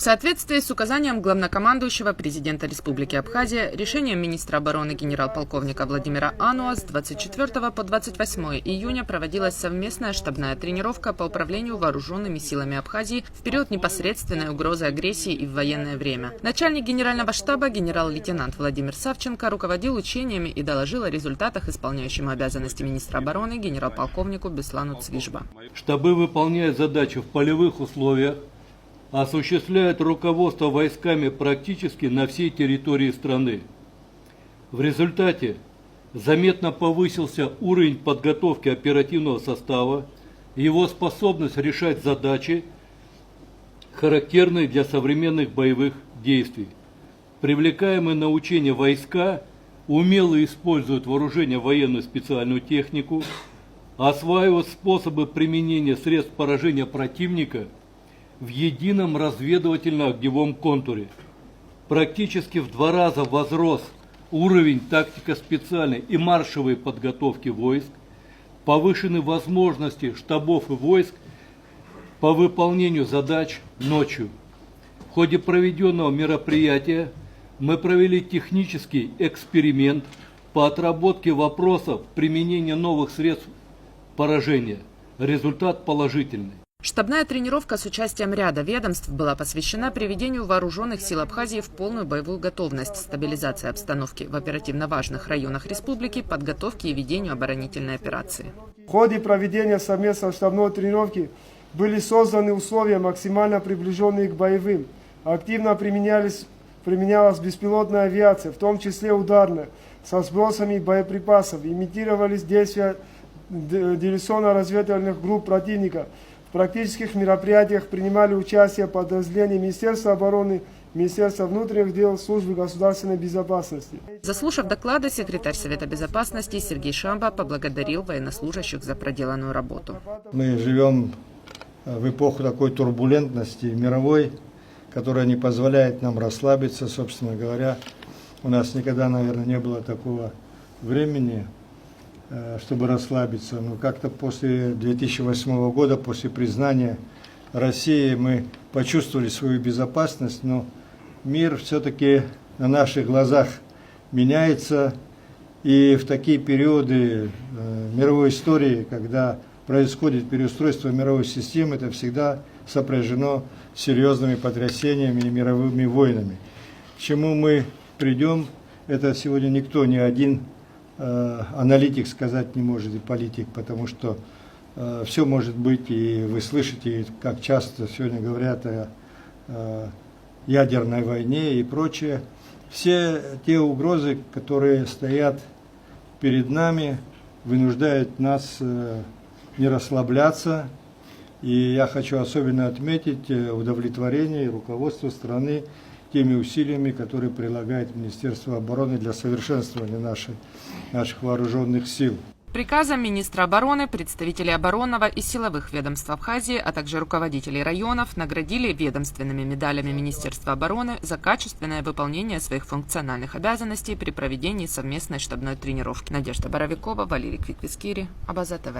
В соответствии с указанием главнокомандующего президента Республики Абхазия, решением министра обороны генерал-полковника Владимира Ануа с 24 по 28 июня проводилась совместная штабная тренировка по управлению вооруженными силами Абхазии в период непосредственной угрозы агрессии и в военное время. Начальник генерального штаба генерал-лейтенант Владимир Савченко руководил учениями и доложил о результатах исполняющему обязанности министра обороны генерал-полковнику Беслану Цвижба. Штабы выполняют задачи в полевых условиях, осуществляет руководство войсками практически на всей территории страны. В результате заметно повысился уровень подготовки оперативного состава, его способность решать задачи, характерные для современных боевых действий. Привлекаемые на учения войска умело используют вооружение, военную специальную технику, осваивают способы применения средств поражения противника в едином разведывательно-огневом контуре. Практически в 2 раза возрос уровень тактико-специальной и маршевой подготовки войск, повышены возможности штабов и войск по выполнению задач ночью. В ходе проведенного мероприятия мы провели технический эксперимент по отработке вопросов применения новых средств поражения. Результат положительный. Штабная тренировка с участием ряда ведомств была посвящена приведению вооруженных сил Абхазии в полную боевую готовность, стабилизации обстановки в оперативно важных районах республики, подготовке и ведению оборонительной операции. В ходе проведения совместной штабной тренировки были созданы условия, максимально приближенные к боевым. Активно применялась беспилотная авиация, в том числе ударная, со сбросами боеприпасов. Имитировались действия диверсионно-разведывательных групп противника. В практических мероприятиях принимали участие подразделения Министерства обороны, Министерства внутренних дел, Службы государственной безопасности. Заслушав доклады, секретарь Совета безопасности Сергей Шамба поблагодарил военнослужащих за проделанную работу. Мы живем в эпоху такой турбулентности мировой, которая не позволяет нам расслабиться, собственно говоря. У нас никогда, наверное, не было такого времени, чтобы расслабиться. Но как-то после 2008 года, после признания России, мы почувствовали свою безопасность, но мир все-таки на наших глазах меняется. И в такие периоды мировой истории, когда происходит переустройство мировой системы, это всегда сопряжено с серьезными потрясениями и мировыми войнами. К чему мы придем, это сегодня никто, ни один аналитик сказать не может, и политик, потому что все может быть, и вы слышите, как часто сегодня говорят о ядерной войне и прочее. Все те угрозы, которые стоят перед нами, вынуждают нас не расслабляться. И я хочу особенно отметить удовлетворение и руководство страны теми усилиями, которые прилагает Министерство обороны для совершенствования наших вооруженных сил. Приказом министра обороны представители оборонного и силовых ведомств Абхазии, а также руководителей районов наградили ведомственными медалями Министерства обороны за качественное выполнение своих функциональных обязанностей при проведении совместной штабной тренировки. Надежда Боровикова, Валерий Квиквискири, Абаза ТВ.